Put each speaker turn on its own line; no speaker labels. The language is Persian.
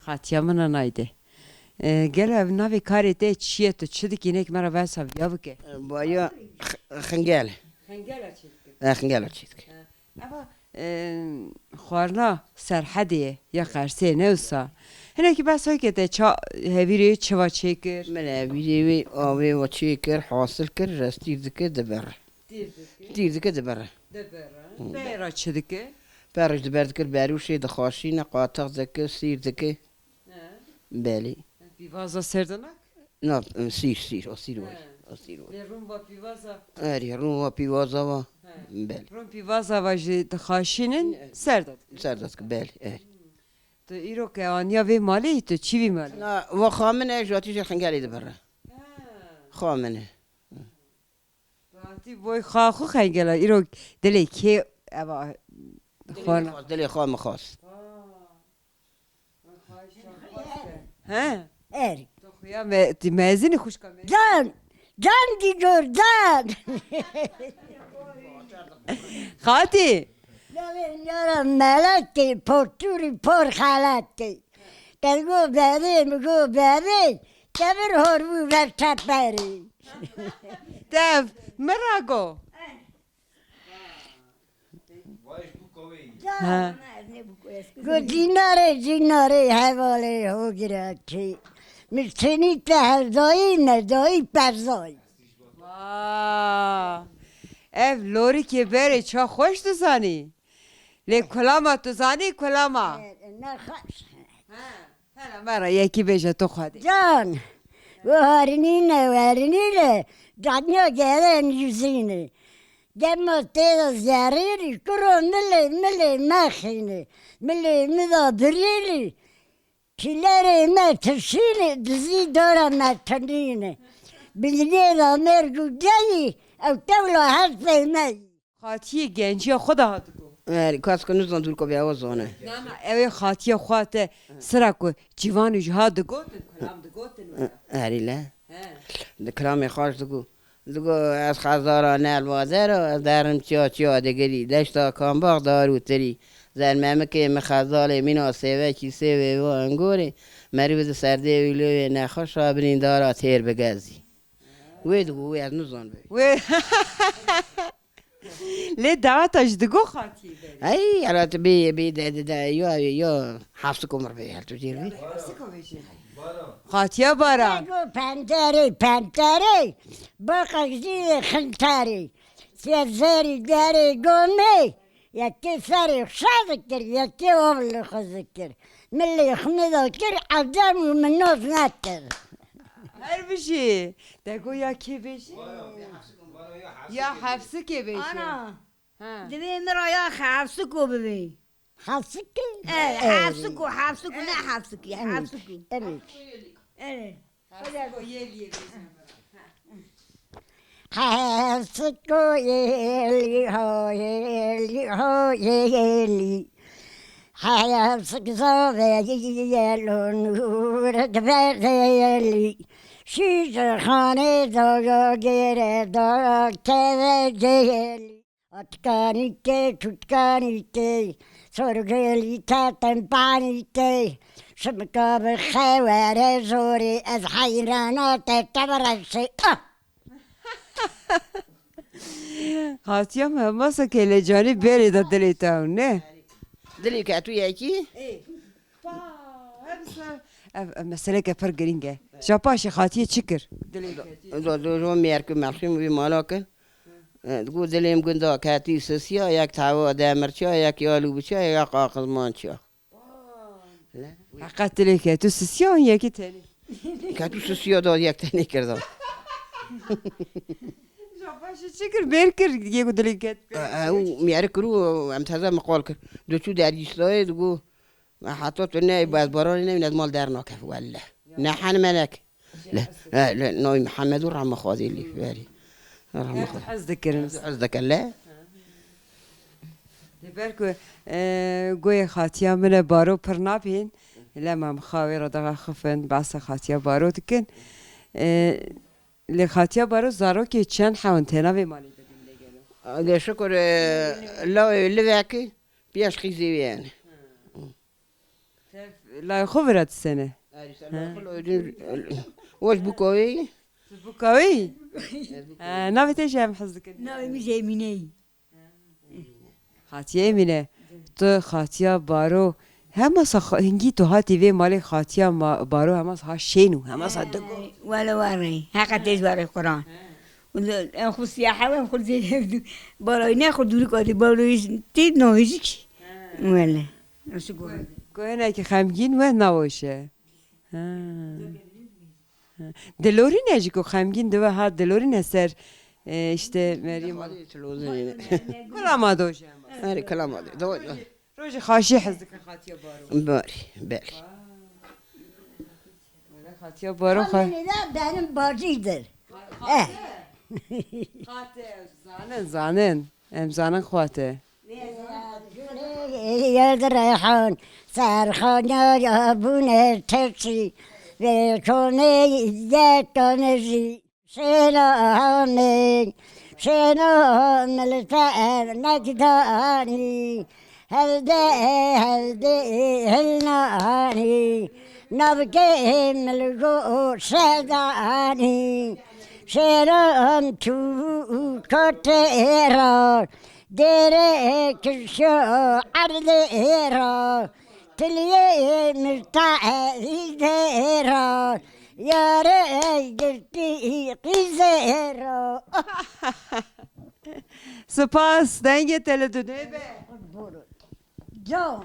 خاطیا من نایده گل اف ناوی کاری ده چیه تو چی دیگه نیک مرا واسه یا بکه
بایا خنگال
خنگاله چی
خنگال چیت
اما خوارنا سرحدیه یا قرصه نوسا هنه که بس های که ده چا هویری چوا چیکر
من ویدیوی آوی و چی کر حاصل کر راستی دکه دبر دیر دکه دبر
بیرا چی دیگه
برش دبر دکر بروشی دخاشی نقاطع دکه سیر دکه بله
بیوازا سردنک
نه سیر سیر وای
روم با بیوازا
آری رو و پیوازا و بله
روم بیوازا واجی دخاشینن سرداد
سردست که بله
تو ایرو که آنیا وی مالی تو چی وی مالی
نه و خامنه جواتیش خنگالی دبره خامنه
باتی بوی خو خنگلا ایرو دلی که اوا خوان
دلی خام خاص
ها
اری
تو خویا تی مزینی خوش کمی
جان دیگر جان
خاطی
یارم ملکی پرتوری پر خلطی دلگو بری کبر هرو رفت بری
دف مراگو
گو جیناره حواله هو گرفتی میشنی تهزایی ندایی پرزایی
اف لوری که بره چا خوش تو زانی لی کلاما تو زانی کلاما هلا مرا یکی بیشه تو خودی
جان ورنینه دنیا گرن yüzüne Gemma tera zariri kuro mille machine mille mida brili kilere me tshini dizi dora me tanine bilgera mergu jayi او tavla harf me
خاطی گنجی خدا هاتگو
آری کاس کنی زن دور کو بیا وزونه
نه اوی خاطی خوات سرا کو جوانی جها دگوتن کلام دگوتن
آری لا کلامی خواهش دگو از خزارا نل وادر و درم چیا دگری دشتا کامباغ دارو تری زن ممکه مخزال مینا سیوه چی سیوه و انگوری مریض سرده ویلوی نخوش آبرین دارا تیر بگزی وی از نزان بی
لی دعوتش دگو خاطی
ای البته بی یا حفظ کمر بی هل تو جیر بی
خاطیا بارا
Go pantare bakakzi khantari sezeri dare gome yaki sari khazikir yaki oğul khazikir milli khmida kir adam menoz natter
her bir şey dego ya ki beşi ya hafsı ki beşi
Ana.
ha
Devi miraya hafsuku bebi.
khazikir
Hafsuku ne hafsuku ya hafsuku.
evet
Evet.
hafsuku yeli hafsuku zave yelun gverdeli Şişhane daga gere daga keveli Atkanike tutkanike sorgeli taten panike Şımka bir xevere zori ez hayranat tebresi
خاطیا masa kele cani beri da delita ne
دلی که تو یکی
mesele ke par geringe şapaşı خاطیه çikir
دو میارکو ملخیم بی مالا کن دگو دلیم گندا کتی سسیا یک تاوا دمرچیا یک یالو بچیا یک قاقز مانچیا
حقیقت دلی که تو سیان یکی تنی
کتو سسیا داد یک تنی کردم
شاپاشه چیکر برکر یکو دلی که
او میارک رو امتحان مقال کرد دو تو دریشتای دگو حتی تو نه باز بارانی نمیاد مال در ناکف والله نه حن ملک لا لا نوی محمد و رحمه خادی لی فاری رحمه خادی
حز ذکرن
قصدك لا
برکو گوی خاطیا من بارو پر نبین لما مخاوی را دقا خفن بس خاطیا بارو دکن لی خاطیا بارو زارو که چند حوان تینا وی مالی دادیم
ده شکر لا لذاکی بیاش خیزی بیان
لا خبرت سنة
وش بكوي؟
بكوي نافت ايش هم حظك
ناوي مزيميني
خاتية مينة تو خاتية بارو هما هنگی تو هاتی وی مال خاتیه بارو هما ها شینو هما صدقو
ولا واري هاكا تيز واري القرآن ناخذ سياحة وناخذ زي باراي ناخذ دوري قادي باراي تيد نويزك ولا نسو قول
گوهنه که خمگین و نوشه دلوری نجی که خمگین دو ها دلوری نسر işte مریم کلام آدوش
هاري كلام هذا دوي
روز خاشی حزک خاتیه بارو
باري باري
خاتیه بارو
benim bacıdır.
زانن ام زانن خواته
Yerde reyhan, serhana yabune tepsi ve kone yekanezi. Şenane, şenane ter nekdani. Helde helnani. Navke melgo sedani. Şeran tu kotera. Dere kişo ardera. Tiliye mirta'idera. Yare girti qizera.
سپاس دنگ تلدونه به
Can.